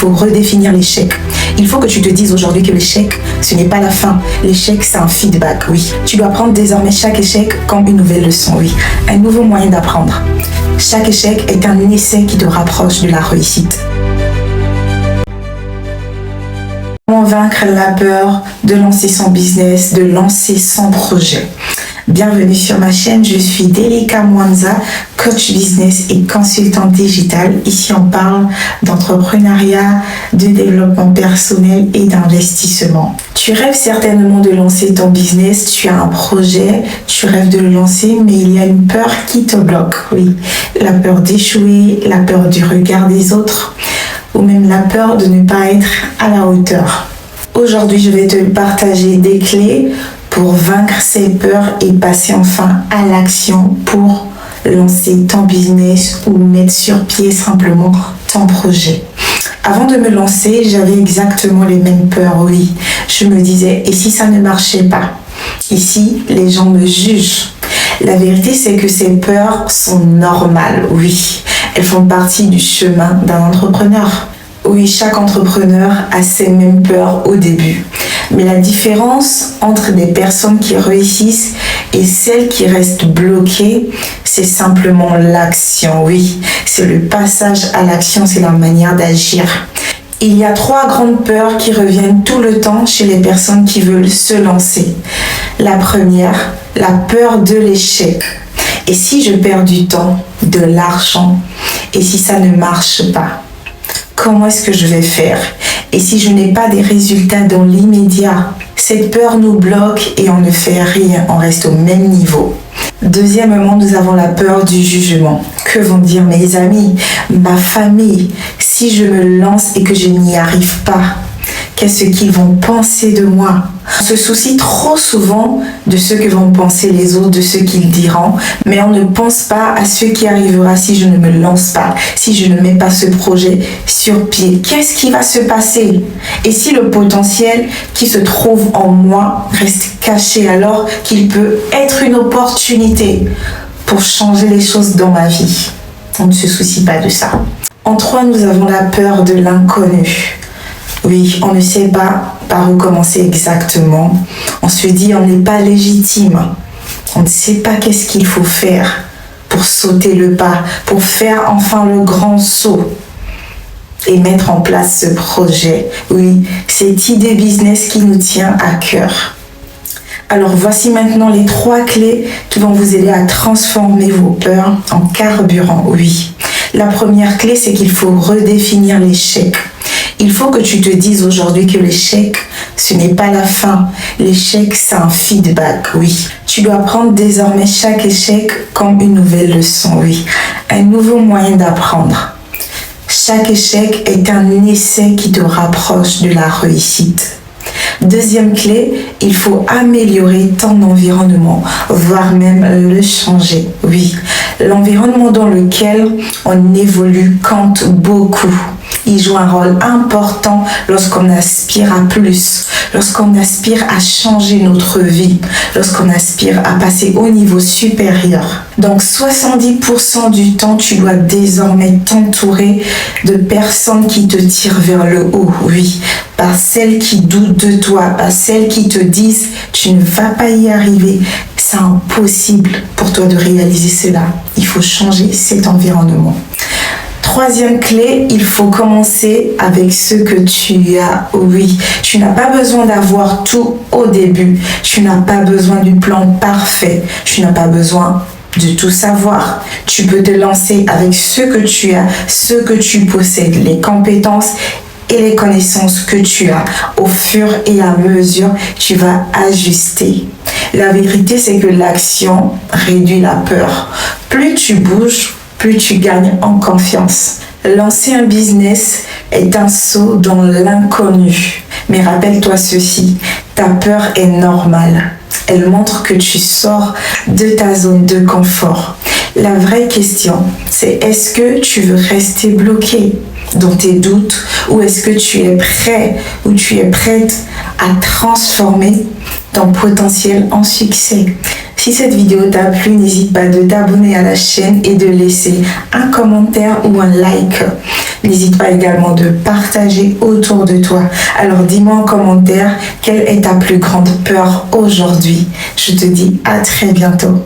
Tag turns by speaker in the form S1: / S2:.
S1: faut redéfinir l'échec. Il faut que tu te dises aujourd'hui que l'échec, ce n'est pas la fin. L'échec, c'est un feedback, oui. Tu dois prendre désormais chaque échec comme une nouvelle leçon, oui. Un nouveau moyen d'apprendre. Chaque échec est un essai qui te rapproche de la réussite. Comment vaincre la peur de lancer son business, de lancer son projet? Bienvenue sur ma chaîne, je suis Delika Mwanza, coach business et consultante digital. Ici, on parle d'entrepreneuriat, de développement personnel et d'investissement. Tu rêves certainement de lancer ton business, tu as un projet, tu rêves de le lancer, mais il y a une peur qui te bloque. Oui, la peur d'échouer, la peur du regard des autres, ou même la peur de ne pas être à la hauteur. Aujourd'hui, je vais te partager des clés pour vaincre ces peurs et passer enfin à l'action pour lancer ton business ou mettre sur pied simplement ton projet. Avant de me lancer, j'avais exactement les mêmes peurs, oui. Je me disais, et si ça ne marchait pas? Ici, les gens me jugent. La vérité, c'est que ces peurs sont normales, oui. Elles font partie du chemin d'un entrepreneur. Oui, chaque entrepreneur a ces mêmes peurs au début. Mais la différence entre des personnes qui réussissent et celles qui restent bloquées, c'est simplement l'action, oui. C'est le passage à l'action, c'est la manière d'agir. Il y a 3 grandes peurs qui reviennent tout le temps chez les personnes qui veulent se lancer. La première, la peur de l'échec. Et si je perds du temps, de l'argent, et si ça ne marche pas? Comment est-ce que je vais faire? Et si je n'ai pas des résultats dans l'immédiat? Cette peur nous bloque et on ne fait rien, on reste au même niveau. Deuxièmement, nous avons la peur du jugement. Que vont dire mes amis, ma famille, si je me lance et que je n'y arrive pas? Qu'est-ce qu'ils vont penser de moi? On se soucie trop souvent de ce que vont penser les autres, de ce qu'ils diront, mais on ne pense pas à ce qui arrivera si je ne me lance pas, si je ne mets pas ce projet sur pied. Qu'est-ce qui va se passer? Et si le potentiel qui se trouve en moi reste caché, alors qu'il peut être une opportunité pour changer les choses dans ma vie? On ne se soucie pas de ça. En 3, nous avons la peur de l'inconnu. Oui, on ne sait pas par où commencer exactement. On se dit on n'est pas légitime. On ne sait pas qu'est-ce qu'il faut faire pour sauter le pas, pour faire enfin le grand saut et mettre en place ce projet. Oui, cette idée business qui nous tient à cœur. Alors voici maintenant les 3 clés qui vont vous aider à transformer vos peurs en carburant. Oui, la première clé, c'est qu'il faut redéfinir l'échec. Il faut que tu te dises aujourd'hui que l'échec, ce n'est pas la fin. L'échec, c'est un feedback, oui. Tu dois prendre désormais chaque échec comme une nouvelle leçon, oui. Un nouveau moyen d'apprendre. Chaque échec est un essai qui te rapproche de la réussite. Deuxième clé, il faut améliorer ton environnement, voire même le changer, oui. L'environnement dans lequel on évolue compte beaucoup. Il joue un rôle important lorsqu'on aspire à plus, lorsqu'on aspire à changer notre vie, lorsqu'on aspire à passer au niveau supérieur. Donc 70% du temps, tu dois désormais t'entourer de personnes qui te tirent vers le haut, oui. Par celles qui doutent de toi, par celles qui te disent tu ne vas pas y arriver. C'est impossible pour toi de réaliser cela. Il faut changer cet environnement. Troisième clé, il faut commencer avec ce que tu as. Oui, tu n'as pas besoin d'avoir tout au début. Tu n'as pas besoin du plan parfait. Tu n'as pas besoin de tout savoir. Tu peux te lancer avec ce que tu as, ce que tu possèdes, les compétences et les connaissances que tu as. Au fur et à mesure, tu vas ajuster. La vérité, c'est que l'action réduit la peur. Plus tu bouges, plus tu gagnes en confiance. Lancer un business est un saut dans l'inconnu. Mais rappelle-toi ceci, ta peur est normale. Elle montre que tu sors de ta zone de confort. La vraie question, c'est est-ce que tu veux rester bloqué dans tes doutes ou est-ce que tu es prêt ou tu es prête à transformer ton potentiel en succès? Si cette vidéo t'a plu, n'hésite pas de t'abonner à la chaîne et de laisser un commentaire ou un like. N'hésite pas également de partager autour de toi. Alors dis-moi en commentaire quelle est ta plus grande peur aujourd'hui. Je te dis à très bientôt.